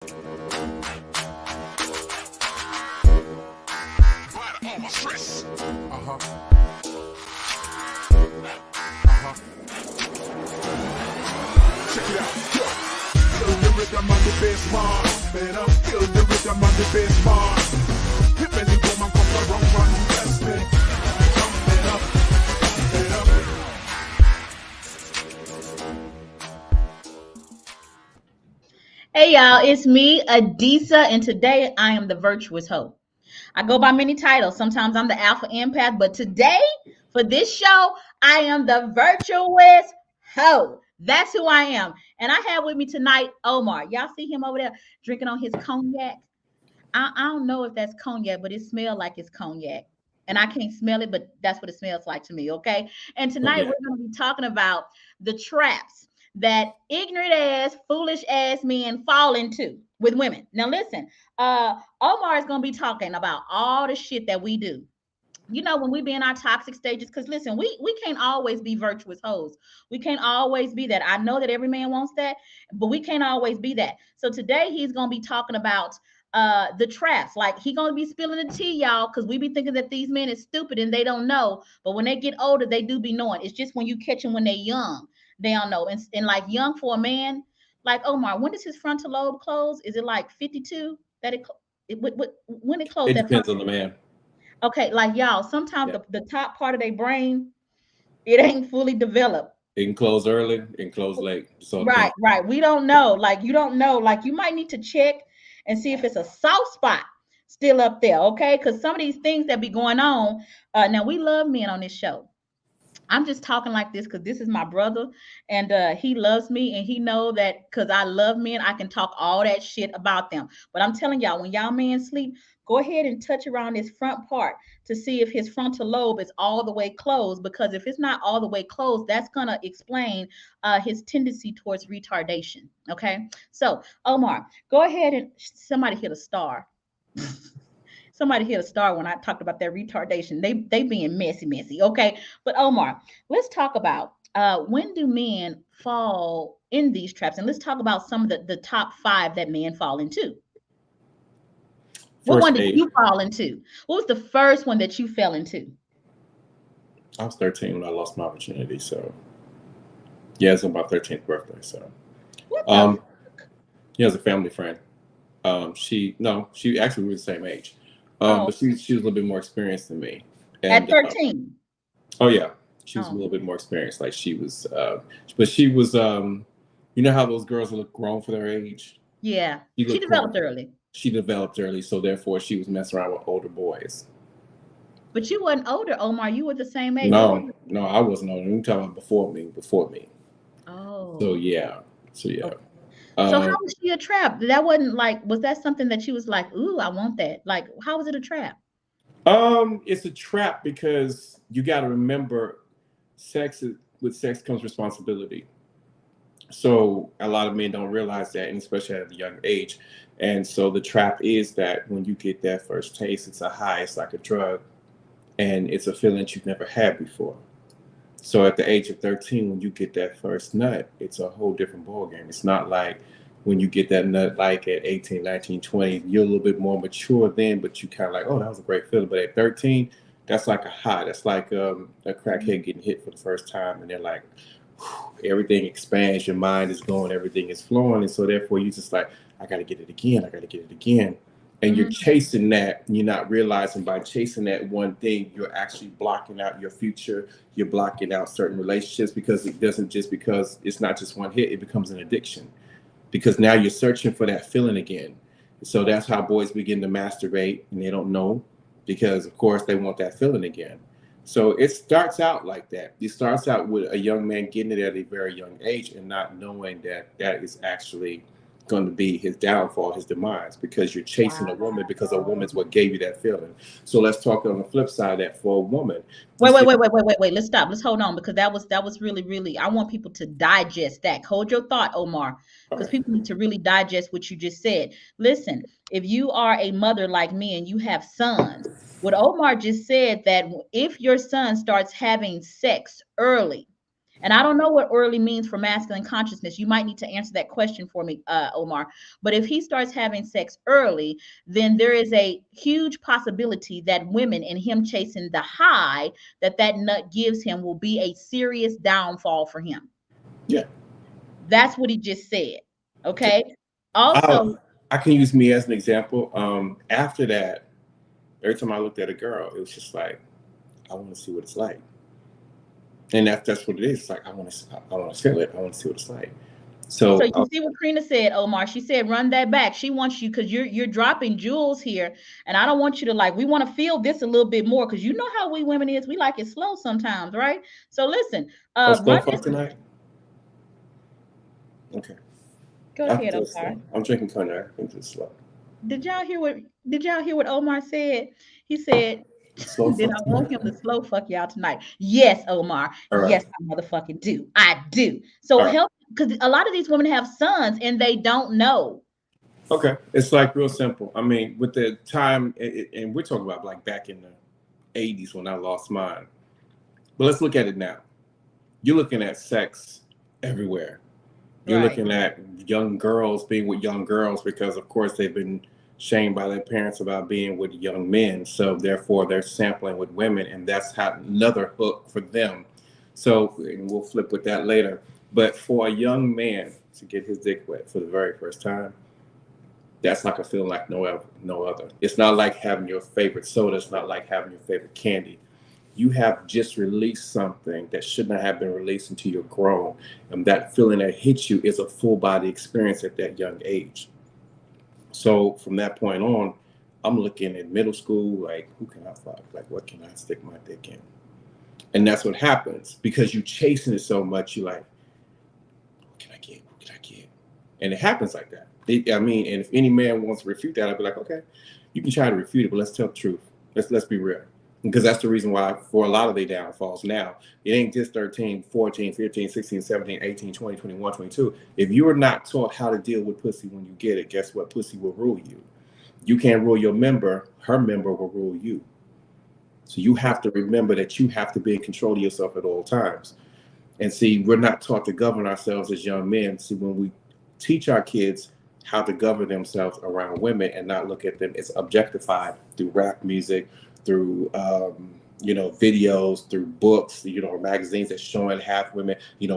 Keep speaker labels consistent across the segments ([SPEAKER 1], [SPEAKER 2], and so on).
[SPEAKER 1] Check it out. Yo. Feel the rhythm of the bass bar. Man, I feel the rhythm of the bass bar. Hip and the woman come the wrong one. Bless me. Jump it up.
[SPEAKER 2] Hey y'all, it's me, Adisa, and today I am the virtuous hoe. I go by many titles. Sometimes I'm the alpha empath, but today for this show, I am the virtuous hoe. That's who I am. And I have with me tonight Omar. Y'all see him over there drinking on his cognac? I don't know if that's cognac, but it smells like it's cognac. And I can't smell it, but that's what it smells like to me, okay? And tonight we're going to be talking about the traps that ignorant ass, foolish ass men fall into with women. Now listen, Omar is going to be talking about all the shit that we do. You know, when we be in our toxic stages, because listen, we can't always be virtuous hoes. We can't always be that. I know that every man wants that, but we can't always be that. So today he's gonna be talking about the traps. Like he gonna be spilling the tea, y'all, because we be thinking that these men is stupid and they don't know. But when they get older, they do be knowing. It's just when you catch them when they're young, they don't know. And like young for a man, like Omar, when does his frontal lobe close? Is it like 52 that when it closed?
[SPEAKER 3] It depends on the man.
[SPEAKER 2] Okay, like y'all, sometimes the top part of their brain, it ain't fully developed.
[SPEAKER 3] It can close early, it can close late. So
[SPEAKER 2] Right. We don't know. Like you don't know. Like you might need to check and see if it's a soft spot still up there. Okay, because some of these things that be going on. Now we love men on this show. I'm just talking like this because this is my brother, and he loves me, and he know that because I love men, I can talk all that shit about them. But I'm telling y'all, when y'all men sleep, go ahead and touch around his front part to see if his frontal lobe is all the way closed. Because if it's not all the way closed, that's gonna explain his tendency towards retardation. Okay, so Omar, go ahead and somebody hit a star. Somebody hit a star when I talked about that retardation. They being messy. Okay, but Omar, let's talk about when do men fall in these traps, and let's talk about some of the top five that men fall into. What one did you fall into? What was the first one that you fell into?
[SPEAKER 3] I was 13 when I lost my virginity. So yeah, it's on my 13th birthday. So yeah, as a family friend. She actually we were the same age. But she was a little bit more experienced than me.
[SPEAKER 2] And, at 13.
[SPEAKER 3] Oh yeah, she was a little bit more experienced. Like she was, but she was. You know how those girls look grown for their age?
[SPEAKER 2] Yeah, she developed early.
[SPEAKER 3] She developed early, so therefore she was messing around with older boys. But
[SPEAKER 2] you wasn't older, Omar. You were the same age.
[SPEAKER 3] No, I wasn't older. I'm talking about before me.
[SPEAKER 2] Oh.
[SPEAKER 3] So yeah.
[SPEAKER 2] Okay. So how was she a trap? That wasn't like, was that something that she was like, ooh, I want that? Like, how was it a trap?
[SPEAKER 3] It's a trap because you got to remember, with sex comes responsibility. So a lot of men don't realize that, and especially at a young age. And so the trap is that when you get that first taste, it's a high, it's like a drug, and it's a feeling that you've never had before. So at the age of 13, when you get that first nut, it's a whole different ballgame. It's not like when you get that nut like at 18, 19, 20, you're a little bit more mature then, but you kind of like, oh, that was a great feeling. But at 13, that's like a high. That's like a crackhead getting hit for the first time. And they're like, whew, everything expands. Your mind is going, everything is flowing. And so therefore, you just like, I got to get it again. And you're chasing that, and you're not realizing by chasing that one thing, you're actually blocking out your future. You're blocking out certain relationships because it's not just one hit, it becomes an addiction. Because now you're searching for that feeling again. So that's how boys begin to masturbate, and they don't know because, of course, they want that feeling again. So it starts out like that. It starts out with a young man getting it at a very young age and not knowing that that is actually going to be his downfall, his demise, because you're chasing a woman because a woman's what gave you that feeling. So let's talk on the flip side of that for a woman.
[SPEAKER 2] Wait. Let's stop. Let's hold on because that was really, I want people to digest that. Hold your thought, Omar, because people need to really digest what you just said. Listen, if you are a mother like me and you have sons, what Omar just said, that if your son starts having sex early, And I don't know what early means for masculine consciousness. You might need to answer that question for me, Omar. But if he starts having sex early, then there is a huge possibility that women and him chasing the high that nut gives him will be a serious downfall for him.
[SPEAKER 3] Yeah.
[SPEAKER 2] That's what he just said. Okay. Also,
[SPEAKER 3] I can use me as an example. After that, every time I looked at a girl, it was just like, I want to see what it's like. And that's what it is. It's like, I want to feel it. I want to see what it's like. So
[SPEAKER 2] you see what Karina said, Omar. She said, run that back. She wants you because you're dropping jewels here. And I don't want you to like, we want to feel this a little bit more because you know how we women is. We like it slow sometimes, right? So listen,
[SPEAKER 3] slow fuck tonight. Okay.
[SPEAKER 2] Go ahead, Omar.
[SPEAKER 3] I'm drinking cognac. I'm just slow.
[SPEAKER 2] Did y'all hear what Omar said? He said, then I want him to slow fuck y'all tonight. Yes, Omar. Right. Yes, I motherfucking do. I do. So help, because a lot of these women have sons and they don't know.
[SPEAKER 3] Okay. It's like real simple. I mean, with the time, and we're talking about like back in the 80s when I lost mine. But let's look at it now. You're looking at sex everywhere. You're looking at young girls being with young girls because, of course, they've been shamed by their parents about being with young men. So therefore, they're sampling with women, and that's another hook for them. So and we'll flip with that later. But for a young man to get his dick wet for the very first time, that's like a feeling like no other. It's not like having your favorite soda. It's not like having your favorite candy. You have just released something that should not have been released until you're grown. And that feeling that hits you is a full body experience at that young age. So from that point on, I'm looking at middle school, like, who can I fuck? Like, what can I stick my dick in? And that's what happens because you're chasing it so much. You're like, what can I get? What can I get? And it happens like that. I mean, and if any man wants to refute that, I'd be like, okay, you can try to refute it, but let's tell the truth. Let's be real. Because that's the reason why for a lot of their downfalls now, it ain't just 13, 14, 15, 16, 17, 18, 20, 21, 22. If you are not taught how to deal with pussy when you get it, guess what? Pussy will rule you. You can't rule your member. Her member will rule you. So you have to remember that you have to be in control of yourself at all times. And see, we're not taught to govern ourselves as young men. See, when we teach our kids how to govern themselves around women and not look at them as objectified through rap music, through videos, through books, magazines that showing half women,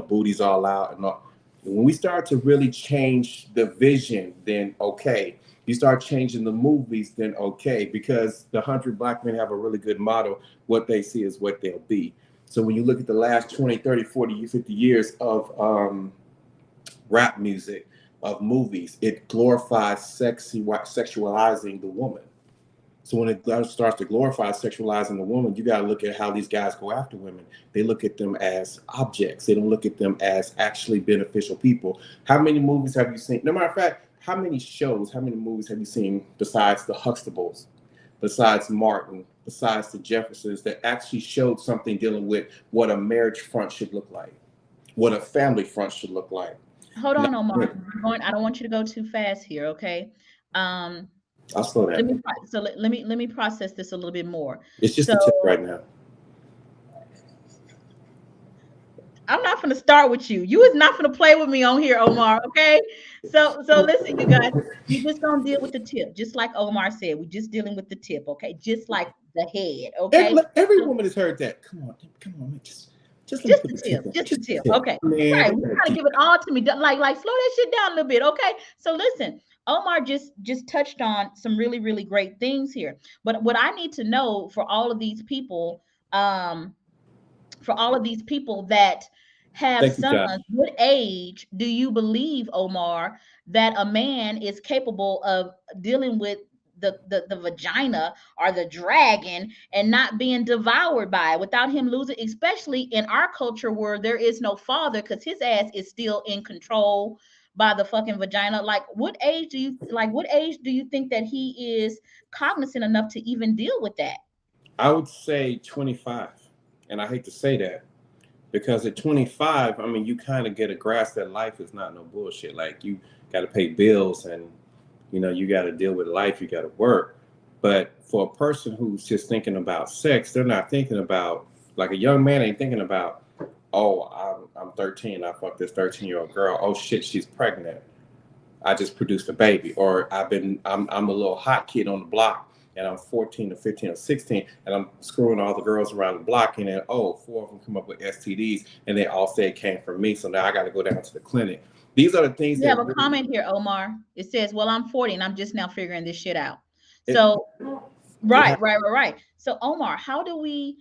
[SPEAKER 3] booties all out and all. When we start to really change the vision, then okay. You start changing the movies, then okay, because the 100 Black men have a really good motto: what they see is what they'll be. So when you look at the last 20, 30, 40, 50 years of rap music, of movies, it glorifies sexualizing the woman. So when it starts to glorify sexualizing the woman, you got to look at how these guys go after women. They look at them as objects. They don't look at them as actually beneficial people. How many movies have you seen? No matter of fact, how many movies have you seen besides the Huxtables, besides Martin, besides the Jeffersons that actually showed something dealing with what a marriage front should look like, what a family front should look like?
[SPEAKER 2] Hold on, Omar. I don't want you to go too fast here, okay?
[SPEAKER 3] I'll slow down.
[SPEAKER 2] Let me process this a little bit more.
[SPEAKER 3] It's just a tip right now.
[SPEAKER 2] I'm not gonna start with you. You is not gonna play with me on here, Omar. Okay. So listen, you guys, we just gonna deal with the tip, just like Omar said. We're just dealing with the tip, okay? Just like the head, okay?
[SPEAKER 3] Every woman has heard that. Come on, just
[SPEAKER 2] the tip. Okay. Man, right. We're trying to give it all to me. Like slow that shit down a little bit. Okay. So listen, Omar just touched on some really, really great things here. But what I need to know for all of these people, that have sons, what age do you believe, Omar, that a man is capable of dealing with the vagina or the dragon and not being devoured by it without him losing, especially in our culture where there is no father because his ass is still in control by the fucking vagina? Like what age do you think that he is cognizant enough to even deal with that?
[SPEAKER 3] I would say 25. And I hate to say that because at 25, I mean, you kind of get a grasp that life is not no bullshit. Like you got to pay bills and you got to deal with life, you got to work. But for a person who's just thinking about sex, they're not thinking about, like a young man ain't thinking about Oh, I'm 13. I fucked this 13-year-old girl. Oh shit, she's pregnant. I just produced a baby. Or I'm a little hot kid on the block, and I'm 14 or 15 or 16, and I'm screwing all the girls around the block, and then, oh, 4 of them come up with STDs, and they all say it came from me, so now I got to go down to the clinic. These are the things
[SPEAKER 2] We
[SPEAKER 3] that
[SPEAKER 2] have a
[SPEAKER 3] really,
[SPEAKER 2] comment here, Omar. It says, well, I'm 40 and I'm just now figuring this shit out. So, right. So, Omar, how do we,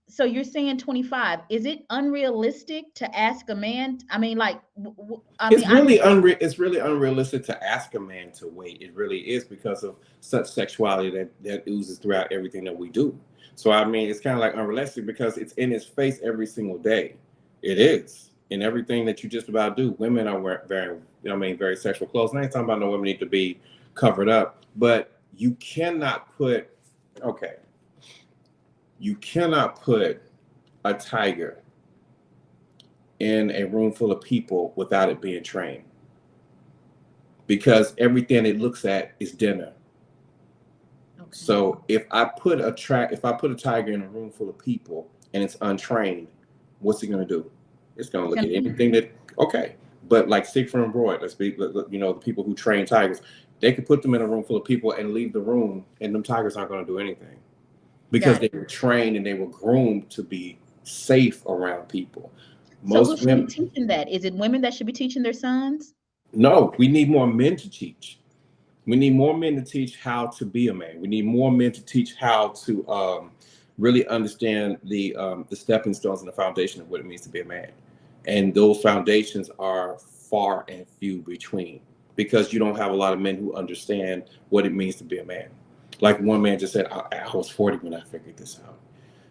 [SPEAKER 2] so you're saying 25. Is it unrealistic to ask a man? I mean, like,
[SPEAKER 3] it's really unrealistic to ask a man to wait. It really is, because of such sexuality that oozes throughout everything that we do. So I mean, it's kind of like unrealistic because it's in his face every single day. It is in everything that you just about do. Women are wearing very sexual clothes. And I ain't talking about no women need to be covered up, but you cannot put a tiger in a room full of people without it being trained, because everything it looks at is dinner. Okay. So if I put a tiger in a room full of people and it's untrained, what's it going to do? It's going to look at anything that, okay. But like Sigfrid and Roy, the people who train tigers, they could put them in a room full of people and leave the room, and them tigers aren't going to do anything, because they were trained and they were groomed to be safe around people.
[SPEAKER 2] So who should be teaching that? Is it women that should be teaching their sons?
[SPEAKER 3] No, we need more men to teach. We need more men to teach how to be a man. We need more men to teach how to really understand the stepping stones and the foundation of what it means to be a man. And those foundations are far and few between, because you don't have a lot of men who understand what it means to be a man. Like one man just said, I was 40 when I figured this out.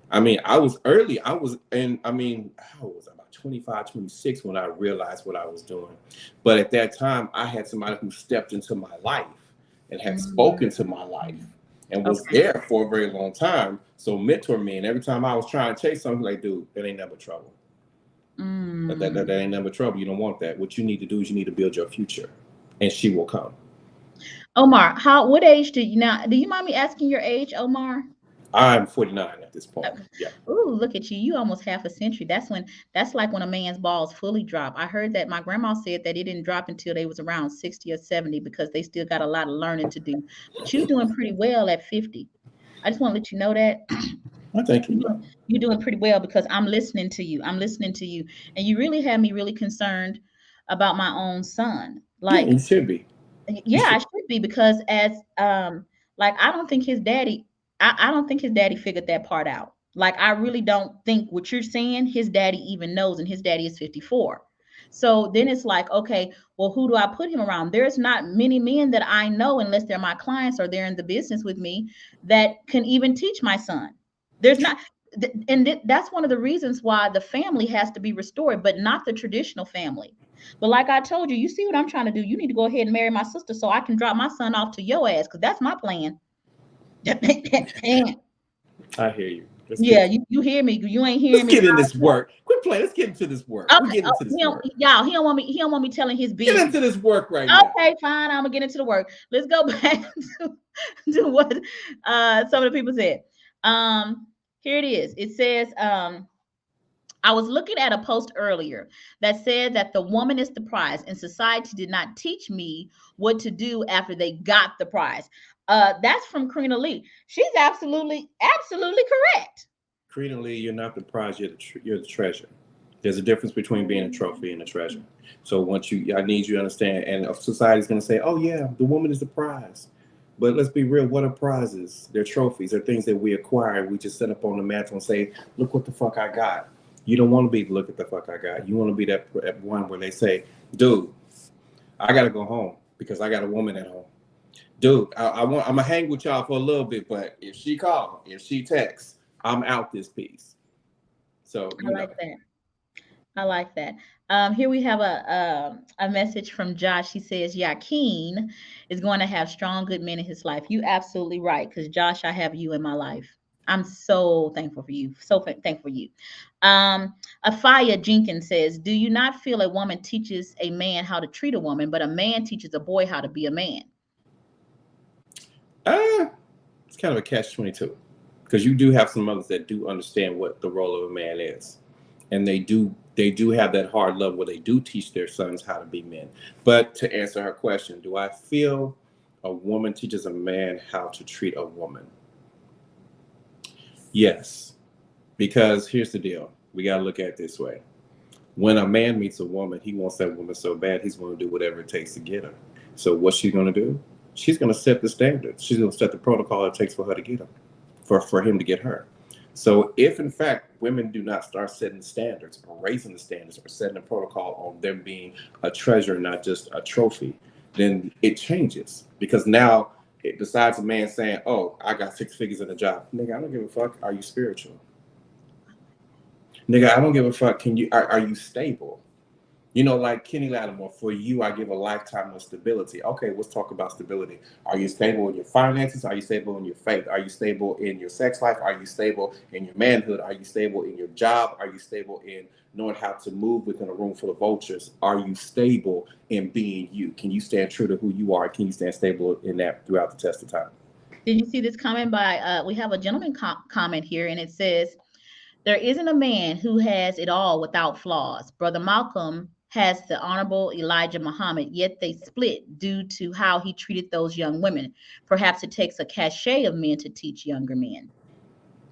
[SPEAKER 3] I mean, I was early. How was I? About 25, 26 when I realized what I was doing. But at that time, I had somebody who stepped into my life and had spoken to my life and was there for a very long time. So mentor me. And every time I was trying to chase something, like, dude, that ain't never trouble. That ain't never trouble. You don't want that. What you need to do is you need to build your future, and she will come.
[SPEAKER 2] Omar, what age do you mind me asking your age, Omar?
[SPEAKER 3] I'm 49 at this point. Yeah.
[SPEAKER 2] Ooh, look at you. You almost half a century. That's like when a man's balls fully drop. I heard that my grandma said that it didn't drop until they was around 60 or 70, because they still got a lot of learning to do. But you're doing pretty well at 50. I just want to let you know that.
[SPEAKER 3] Well, thank you.
[SPEAKER 2] You're doing pretty well, because I'm listening to you. And you really have me really concerned about my own son. Like,
[SPEAKER 3] yeah, you should be.
[SPEAKER 2] Yeah, I should be, because as like I don't think his daddy figured that part out. Like, I really don't think what you're saying his daddy even knows, and his daddy is 54. So then it's like, okay, well, who do I put him around? There's not many men that I know, unless they're my clients or they're in the business with me, that can even teach my son. There's not, and that's one of the reasons why the family has to be restored, but not the traditional family. But like I told you, you see what I'm trying to do. You need to go ahead and marry my sister so I can drop my son off to your ass, because that's my plan.
[SPEAKER 3] I hear you.
[SPEAKER 2] You hear me. You ain't hearing me.
[SPEAKER 3] Let's get in this work. Quit playing. Let's get into this work.
[SPEAKER 2] Okay. He don't want me telling his business.
[SPEAKER 3] Get into this work right now.
[SPEAKER 2] Okay, fine. I'm gonna get into the work. Let's go back to what some of the people said. Here it is. It says, I was looking at a post earlier that said that the woman is the prize, and society did not teach me what to do after they got the prize. That's from Karina Lee. She's absolutely correct.
[SPEAKER 3] Karina Lee, you're not the prize. You're the treasure. There's a difference between being a trophy and a treasure. So I need you to understand. And society's going to say, oh yeah, the woman is the prize. But let's be real. What are prizes? They're trophies. They're things that we acquire. We just set up on the mantle and say, look what the fuck I got. You don't want to be, look at the fuck I got. You want to be that one where they say, dude, I got to go home because I got a woman at home. Dude, I'm going to hang with y'all for a little bit, but if she calls, if she texts, I'm out this piece. So
[SPEAKER 2] I like that. Here we have a message from Josh. He says, Yaqueen is going to have strong, good men in his life. You absolutely right, because Josh, I have you in my life. I'm so thankful for you. So thankful for you. Afia Jenkins says, do you not feel a woman teaches a man how to treat a woman, but a man teaches a boy how to be a man?
[SPEAKER 3] It's kind of a catch-22, because you do have some mothers that do understand what the role of a man is. and they do have that hard love where they do teach their sons how to be men. But to answer her question, do I feel a woman teaches a man how to treat a woman? Yes, because here's the deal. We got to look at it this way. When a man meets a woman, he wants that woman so bad, he's going to do whatever it takes to get her. So what's she going to do? She's going to set the standards. She's going to set the protocol it takes for her to get him, for him to get her. So if in fact women do not start setting standards or raising the standards or setting a protocol on them being a treasure, not just a trophy, then it changes. Because now besides a man saying, oh, I got 6 figures in a job, nigga, I don't give a fuck. Are you spiritual? Nigga, I don't give a fuck. Are you stable? You know, like Kenny Lattimore, for you, I give a lifetime of stability. Okay, let's talk about stability. Are you stable in your finances? Are you stable in your faith? Are you stable in your sex life? Are you stable in your manhood? Are you stable in your job? Are you stable in knowing how to move within a room full of vultures? Are you stable in being you? Can you stand true to who you are? Can you stand stable in that throughout the test of time?
[SPEAKER 2] Did you see this comment by, we have a gentleman comment here, and it says, there isn't a man who has it all without flaws. Brother Malcolm has the Honorable Elijah Muhammad, yet they split due to how he treated those young women. Perhaps it takes a cachet of men to teach younger men.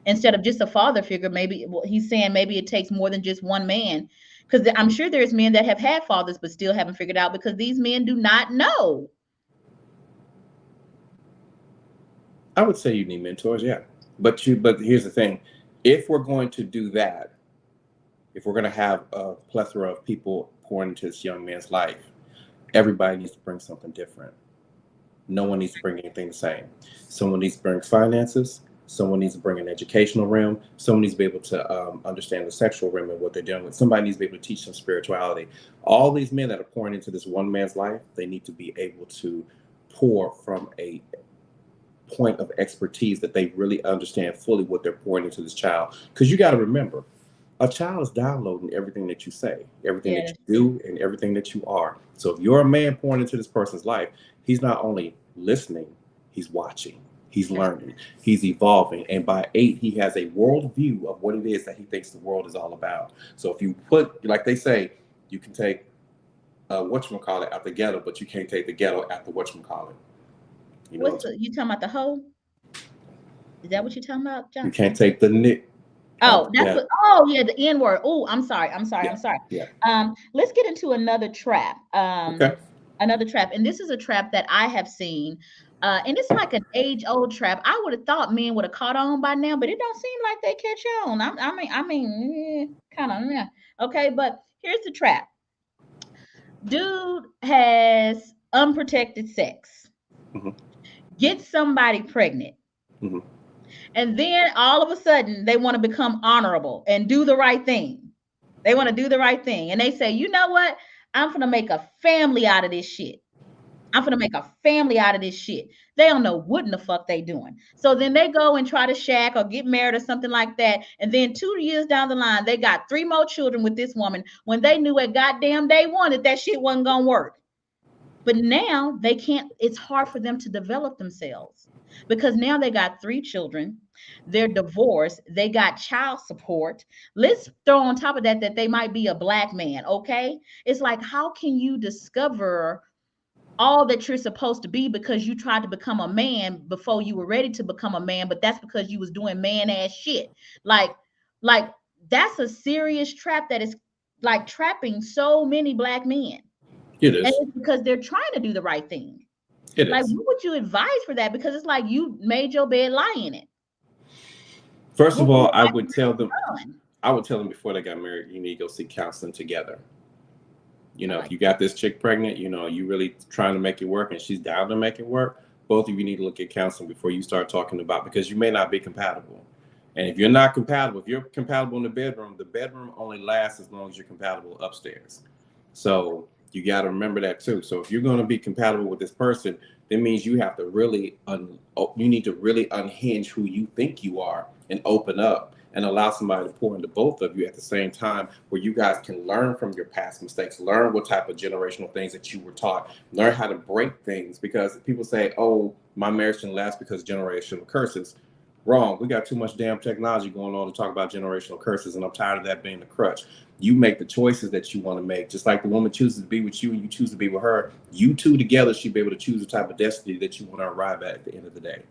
[SPEAKER 2] Instead of just a father figure, maybe he's saying maybe it takes more than just one man. Because I'm sure there's men that have had fathers but still haven't figured out, because these men do not know.
[SPEAKER 3] I would say you need mentors, yeah. But here's the thing. If we're going to do that, if we're going to have a plethora of people pouring into this young man's life, everybody needs to bring something different. No one needs to bring anything the same. Someone needs to bring finances. Someone needs to bring an educational realm. Someone needs to be able to understand the sexual realm and what they're dealing with. Somebody needs to be able to teach them spirituality. All these men that are pouring into this one man's life, they need to be able to pour from a point of expertise that they really understand fully what they're pouring into this child. Because you got to remember, a child is downloading everything that you say, everything that you do, and everything that you are. So if you're a man pouring into this person's life, he's not only listening, he's watching, he's learning, he's evolving. And by 8, he has a worldview of what it is that he thinks the world is all about. So if you put, like they say, you can take whatchamacallit out the ghetto, but you can't take the ghetto out the whatchamacallit. You know
[SPEAKER 2] you talking about the hoe? Is that what you're talking about, John?
[SPEAKER 3] You can't take the nick.
[SPEAKER 2] Oh, that's what. Oh, yeah, the N word. Oh, I'm sorry.
[SPEAKER 3] Yeah.
[SPEAKER 2] Let's get into another trap.
[SPEAKER 3] Okay.
[SPEAKER 2] Another trap, and this is a trap that I have seen, and it's like an age-old trap. I would have thought men would have caught on by now, but it don't seem like they catch on. I mean, kind of, yeah. Okay, but here's the trap. Dude has unprotected sex.
[SPEAKER 3] Mm-hmm.
[SPEAKER 2] Gets somebody pregnant.
[SPEAKER 3] Mm-hmm.
[SPEAKER 2] And then all of a sudden they want to become honorable and do the right thing. They want to do the right thing. And they say, you know what? I'm going to make a family out of this shit. I'm going to make a family out of this shit. They don't know what in the fuck they doing. So then they go and try to shack or get married or something like that. And then 2 years down the line, they got 3 more children with this woman when they knew at goddamn day one that shit wasn't going to work. But now they can't, it's hard for them to develop themselves because now they got 3 children, they're divorced, they got child support. Let's throw on top of that they might be a black man, okay? It's like, how can you discover all that you're supposed to be because you tried to become a man before you were ready to become a man, but that's because you was doing man-ass shit. Like that's a serious trap that is like trapping so many black men.
[SPEAKER 3] It is.
[SPEAKER 2] And it's because they're trying to do the right thing.
[SPEAKER 3] It
[SPEAKER 2] like,
[SPEAKER 3] is.
[SPEAKER 2] what would you advise for that? Because it's like you made your bed, lie in it.
[SPEAKER 3] First of all, I would tell them before they got married, you need to go seek counseling together. You know, if you got this chick pregnant, you know, you really trying to make it work and she's down to make it work, both of you need to look at counseling before you start talking about, because you may not be compatible. And if you're not compatible, if you're compatible in the bedroom only lasts as long as you're compatible upstairs. So you got to remember that too. So if you're going to be compatible with this person, that means you have to really, you need to really unhinge who you think you are and open up and allow somebody to pour into both of you at the same time, where you guys can learn from your past mistakes, learn what type of generational things that you were taught, learn how to break things. Because people say, oh, my marriage didn't last because generational curses. Wrong. We got too much damn technology going on to talk about generational curses, and I'm tired of that being the crutch. You make the choices that you want to make. Just like the woman chooses to be with you and you choose to be with her, you two together should be able to choose the type of destiny that you want to arrive at the end of the day.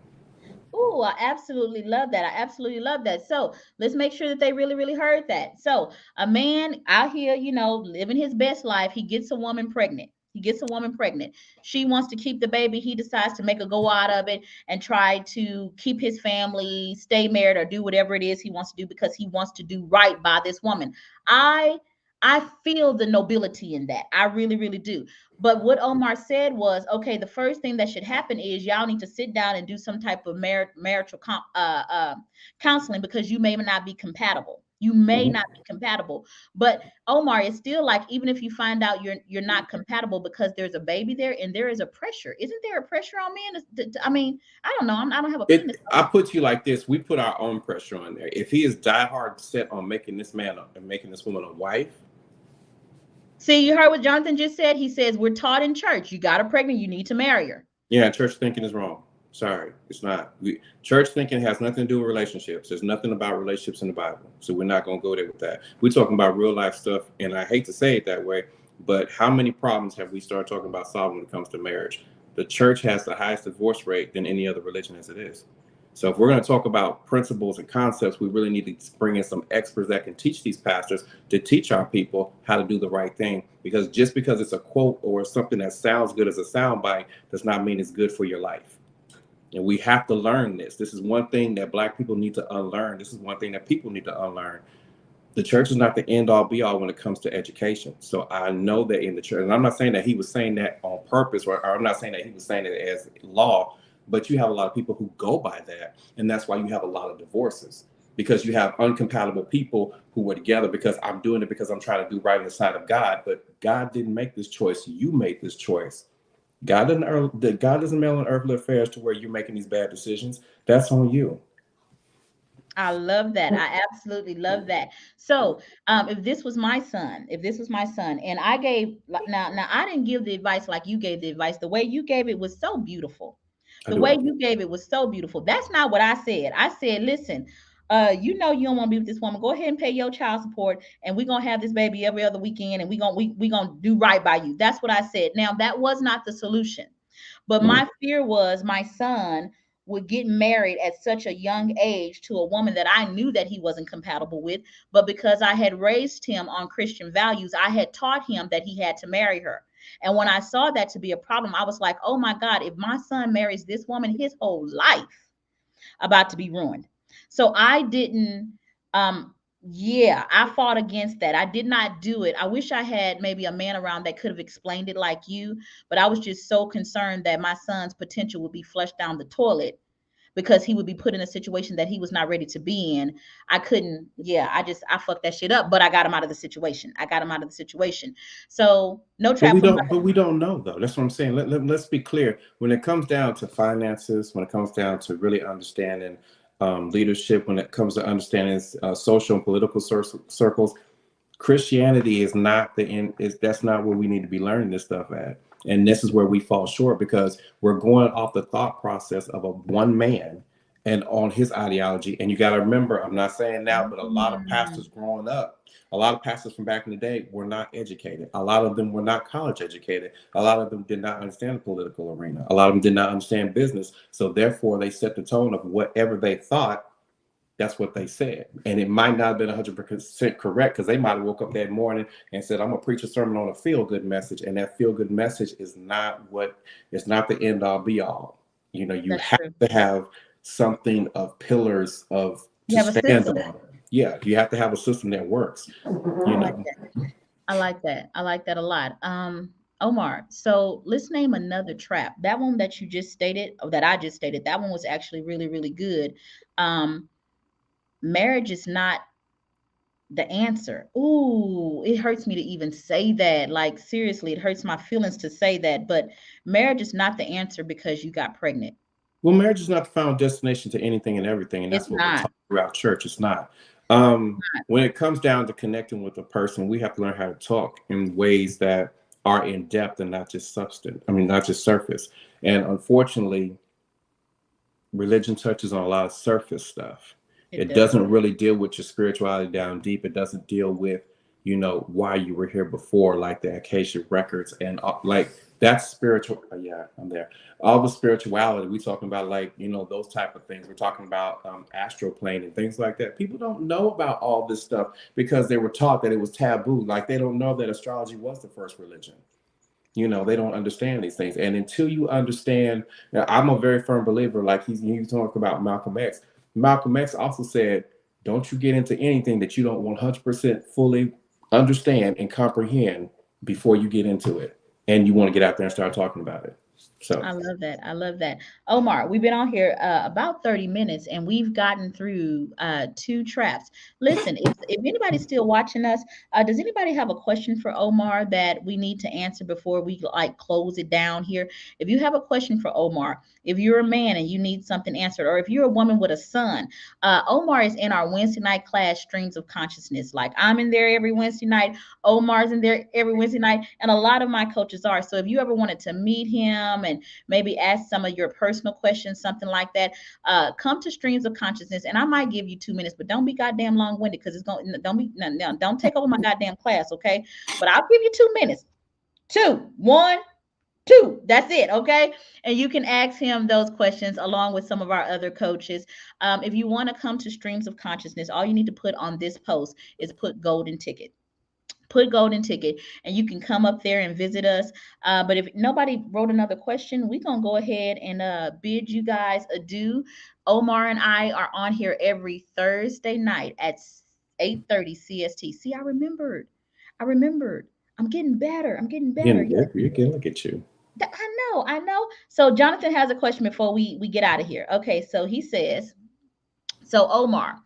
[SPEAKER 2] Oh, I absolutely love that. I absolutely love that. So let's make sure that they really, really heard that. So a man out here, you know, living his best life, he gets a woman pregnant. He gets a woman pregnant. She wants to keep the baby. He decides to make a go out of it and try to keep his family, stay married, or do whatever it is he wants to do because he wants to do right by this woman. I I feel the nobility in that. I really, really do. But what Omar said was, okay, the first thing that should happen is y'all need to sit down and do some type of marital counseling because you may not be compatible. You may
[SPEAKER 3] Mhm.
[SPEAKER 2] not be compatible. But Omar, it's still like even if you find out you're not compatible because there's a baby there and there is a pressure. Isn't there a pressure on men? I mean, I don't know. I don't have a penis.
[SPEAKER 3] I put you like this: we put our own pressure on there. If he is diehard set on making this man and making this woman a wife,
[SPEAKER 2] See, you heard what Jonathan just said. He says we're taught in church. You got her pregnant, you need to marry her.
[SPEAKER 3] yeah, church thinking is wrong. Sorry, it's not. Church thinking has nothing to do with relationships. There's nothing about relationships in the Bible, so we're not going to go there with that. We're talking about real life stuff, and I hate to say it that way, but how many problems have we started talking about solving when it comes to marriage? The church has the highest divorce rate than any other religion as it is. So if we're going to talk about principles and concepts, we really need to bring in some experts that can teach these pastors to teach our people how to do the right thing. Because just because it's a quote or something that sounds good as a soundbite does not mean it's good for your life. And we have to learn this. This is one thing that Black people need to unlearn. This is one thing that people need to unlearn. The church is not the end all be all when it comes to education. So I know that in the church, and I'm not saying that he was saying that on purpose, or I'm not saying that he was saying it as law, but you have a lot of people who go by that. And that's why you have a lot of divorces, because you have uncompatible people who were together because I'm doing it because I'm trying to do right in the sight of God. But God didn't make this choice. You made this choice. God doesn't mail in earthly affairs to where you're making these bad decisions. That's on you.
[SPEAKER 2] I love that. I absolutely love that. So, if this was my son, and I gave now I didn't give the advice like you gave the advice. The way you gave it was so beautiful.
[SPEAKER 3] I
[SPEAKER 2] The
[SPEAKER 3] do
[SPEAKER 2] way
[SPEAKER 3] like
[SPEAKER 2] you gave it was so beautiful. That's not what I said. I said, listen, you know you don't want to be with this woman. Go ahead and pay your child support, and we're gonna have this baby every other weekend, and we gonna do right by you. That's what I said. Now that was not the solution. But
[SPEAKER 3] that.
[SPEAKER 2] my fear was my son would get married at such a young age to a woman that I knew that he wasn't compatible with. But because I had raised him on Christian values, I had taught him that he had to marry her. And when I saw that to be a problem, I was like, oh my God, if my son marries this woman, his whole life about to be ruined. So I didn't yeah, I fought against that. I did not do it. I wish I had maybe a man around that could have explained it like you, but I was just so concerned that my son's potential would be flushed down the toilet because he would be put in a situation that he was not ready to be in. I couldn't, yeah, I fucked that shit up, but I got him out of the situation. So no
[SPEAKER 3] But
[SPEAKER 2] trap for my
[SPEAKER 3] we don't know though. That's what I'm saying. Let's be clear. When it comes down to finances, when it comes down to really understanding leadership, when it comes to understanding social and political circles, Christianity is not the end. That's not where we need to be learning this stuff at. And this is where we fall short because we're going off the thought process of a one man and on his ideology. And you got to remember, I'm not saying now, but a lot of pastors growing up, a lot of pastors from back in the day were not educated. A lot of them were not college educated. A lot of them did not understand the political arena. A lot of them did not understand business. So therefore, they set the tone of whatever they thought. That's what they said. And it might not have been 100% correct because they might have woke up that morning and said, I'm going to preach a sermon on a feel-good message. And that feel-good message is not it's not the end all be all. You know, you have to have something of pillars of to stand on. Yeah, you have to have a system that works. You know?
[SPEAKER 2] I like that. I like that a lot. Omar, so let's name another trap. That one that you just stated, or that I just stated, that one was actually really, really good. Marriage is not the answer. Ooh, it hurts me to even say that. Like, seriously, it hurts my feelings to say that. But marriage is not the answer because you got pregnant.
[SPEAKER 3] Well, marriage is not the final destination to anything and everything. And that's
[SPEAKER 2] It's
[SPEAKER 3] what we're
[SPEAKER 2] not.
[SPEAKER 3] talking throughout church. It's not. When it comes down to connecting with a person, we have to learn how to talk in ways that are in depth and not just substance. I mean, not just surface. And unfortunately, religion touches on a lot of surface stuff.
[SPEAKER 2] It
[SPEAKER 3] It
[SPEAKER 2] does.
[SPEAKER 3] doesn't really deal with your spirituality down deep. It doesn't deal with, why you were here before, like the Acacia records and like that's spiritual. Yeah, I'm there. All the spirituality we talking about, like those type of things. We're talking about astral plane and things like that. People don't know about all this stuff because they were taught that it was taboo. Like they don't know that astrology was the first religion. They don't understand these things, and until you understand, now, I'm a very firm believer, like you talk about Malcolm X. Malcolm X also said, don't you get into anything that you don't 100% fully understand and comprehend before you get into it, and you want to get out there and start talking about it. So
[SPEAKER 2] I love that. I love that. Omar, we've been on here about 30 minutes and we've gotten through two traps. Listen, if anybody's still watching us, does anybody have a question for Omar that we need to answer before we like close it down here? If you have a question for Omar, if you're a man and you need something answered, or if you're a woman with a son, Omar is in our Wednesday night class, Streams of Consciousness. Like I'm in there every Wednesday night. Omar's in there every Wednesday night, and a lot of my coaches are. So if you ever wanted to meet him and maybe ask some of your personal questions, something like that, come to Streams of Consciousness, and I might give you 2 minutes, but don't be goddamn long winded because it's going. Don't be no, don't take over my goddamn class, okay? But I'll give you 2 minutes. Two, one, two. That's it, okay? And you can ask him those questions along with some of our other coaches. If you want to come to Streams of Consciousness, all you need to put on this post is put golden ticket. Put golden ticket and you can come up there and visit us. But if nobody wrote another question, we're gonna go ahead and bid you guys adieu. Omar and I are on here every Thursday night at 8:30 CST. See, I remembered. I'm getting better. I'm getting better. Yes.
[SPEAKER 3] you're getting, look at you.
[SPEAKER 2] I know. So Jonathan has a question before we get out of here. Okay, so he says, so Omar,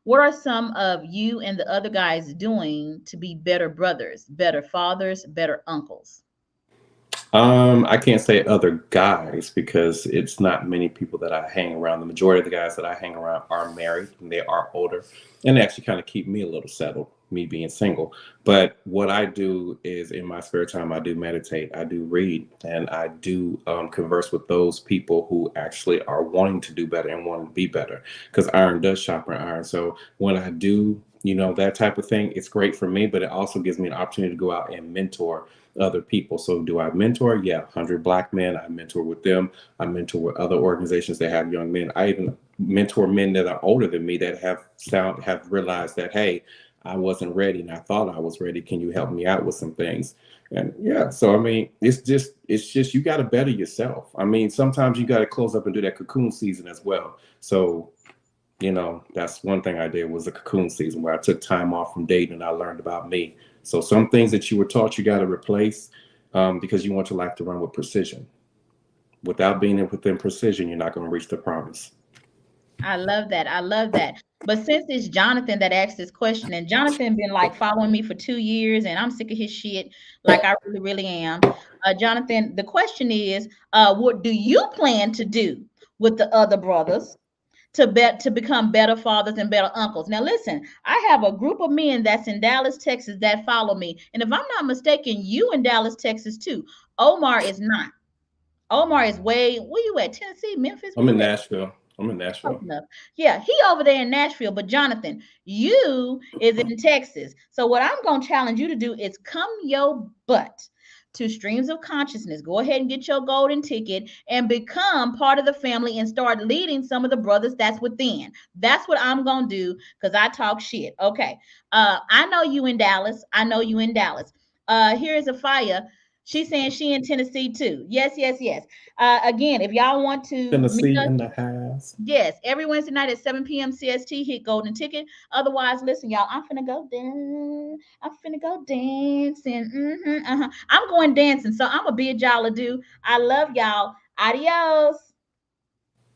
[SPEAKER 2] what are some of you and the other guys doing to be better brothers, better fathers, better uncles?
[SPEAKER 3] I can't say other guys because it's not many people that I hang around. The majority of the guys that I hang around are married and they are older, and they actually kind of keep me a little settled, me being single. But what I do is in my spare time, I do meditate, I do read, and I do converse with those people who actually are wanting to do better and want to be better because iron does sharpen iron. So when I do, that type of thing, it's great for me, but it also gives me an opportunity to go out and mentor other people. So do I mentor? Yeah, 100 Black men. I mentor with them. I mentor with other organizations that have young men. I even mentor men that are older than me that have realized that, hey, I wasn't ready and I thought I was ready. Can you help me out with some things? And yeah, so I mean, it's just you got to better yourself. I mean, sometimes you got to close up and do that cocoon season as well. So that's one thing I did was a cocoon season where I took time off from dating and I learned about me. So some things that you were taught you got to replace because you want your life to run with precision. Without being within precision, you're not going to reach the promise.
[SPEAKER 2] I love that. I love that. But since it's Jonathan that asked this question, and Jonathan been like following me for 2 years, and I'm sick of his shit, like I really, really am. Jonathan, the question is, what do you plan to do with the other brothers to become better fathers and better uncles? Now, listen, I have a group of men that's in Dallas, Texas, that follow me, and if I'm not mistaken, you in Dallas, Texas too. Omar is not. Omar is way. Where you at? Tennessee, Memphis? Where
[SPEAKER 3] I'm in
[SPEAKER 2] you at?
[SPEAKER 3] Nashville. I'm in
[SPEAKER 2] Close
[SPEAKER 3] Nashville.
[SPEAKER 2] enough. Yeah, he over there in Nashville, but Jonathan, you is in Texas. So what I'm gonna challenge you to do is come your butt to Streams of Consciousness. Go ahead and get your golden ticket and become part of the family and start leading some of the brothers that's within. That's what I'm gonna do because I talk shit. Okay. I know you in Dallas. I know you in Dallas. Here's a fire. She's saying she in Tennessee too. Yes, yes, yes. Again, if y'all want to meet
[SPEAKER 3] Tennessee
[SPEAKER 2] us,
[SPEAKER 3] in the house.
[SPEAKER 2] yes, every Wednesday night at 7 p.m. CST, hit golden ticket. Otherwise, listen, y'all, I'm finna go dance. I'm finna go dancing. I'm going dancing. So I'm a bid y'all adieu. I love y'all. Adios.